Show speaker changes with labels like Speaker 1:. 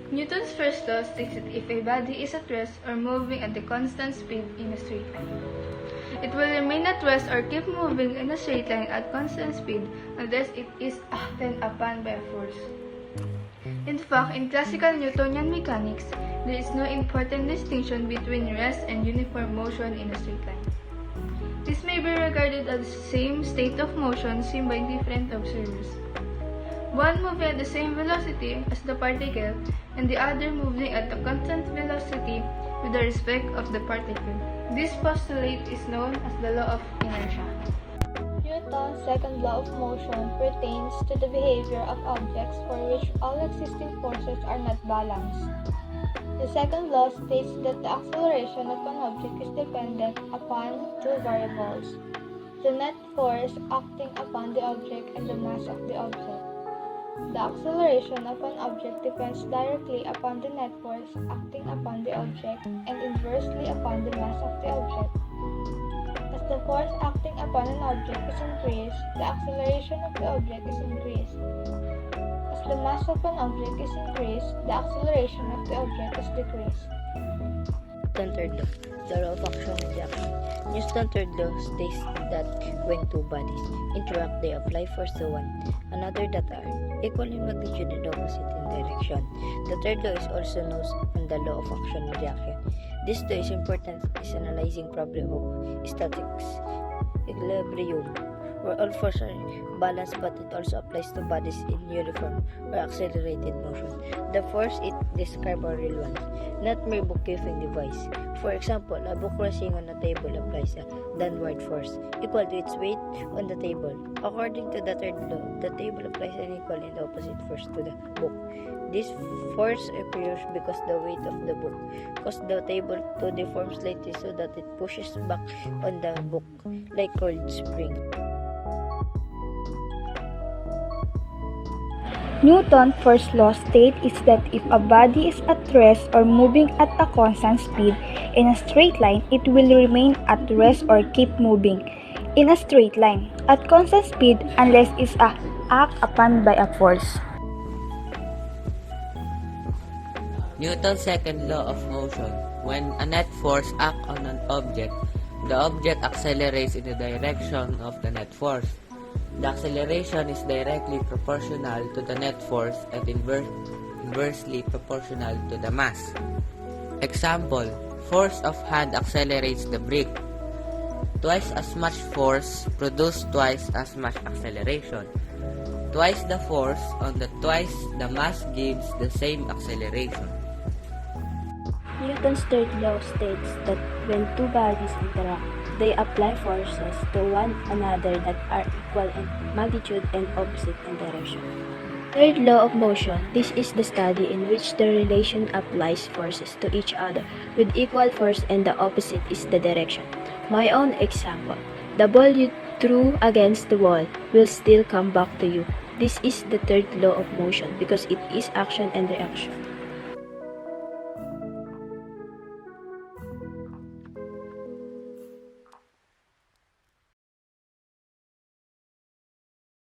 Speaker 1: Newton's first law states that if a body is at rest or moving at a constant speed in a straight line, it will remain at rest or keep moving in a straight line at constant speed unless it is acted upon by a force. In fact, in classical Newtonian mechanics, there is no important distinction between rest and uniform motion in a straight line. This may be regarded as the same state of motion seen by different observers, one moving at the same velocity as the particle and the other moving at a constant velocity with respect of the particle. This postulate is known as the law of inertia.
Speaker 2: Newton's second law of motion pertains to the behavior of objects for which all existing forces are not balanced. The second law states that the acceleration of an object is dependent upon two variables: the net force acting upon the object and the mass of the object. The acceleration of an object depends directly upon the net force acting upon the object and inversely upon the mass of the object. As the force acting upon an object is increased, the acceleration of the object is increased. As the mass of an object is increased, the acceleration of the object is decreased.
Speaker 3: Newton's third law, the law of action and reaction. Newton's third law states that when two bodies interact, they apply force to one another that are equal in magnitude and opposite in direction. The third law is also known as the law of action and reaction. This law is important in analyzing problem of statics equilibrium, where all forces are balanced, but it also applies to bodies in uniform or accelerated motion. The force it describes are real ones, not mere bookkeeping device. For example, a book resting on a table applies a downward force equal to its weight on the table. According to the third law, the table applies an equal and opposite force to the book. This force appears because the weight of the book causes the table to deform slightly so that it pushes back on the book like coiled spring.
Speaker 4: Newton's first law states is that if a body is at rest or moving at a constant speed in a straight line, it will remain at rest or keep moving in a straight line at constant speed unless it is acted upon by a force.
Speaker 5: Newton's second law of motion. When a net force acts on an object, the object accelerates in the direction of the net force. The acceleration is directly proportional to the net force and inversely proportional to the mass. Example, force of hand accelerates the brick. Twice as much force produces twice as much acceleration. Twice the force on the twice the mass gives the same acceleration.
Speaker 6: Newton's third law states that when two bodies interact, they apply forces to one another that are equal in magnitude and opposite in direction. Third law of motion. This is the study in which the relation applies forces to each other with equal force and the opposite is the direction. My own example. The ball you threw against the wall will still come back to you. This is the third law of motion because it is action and reaction.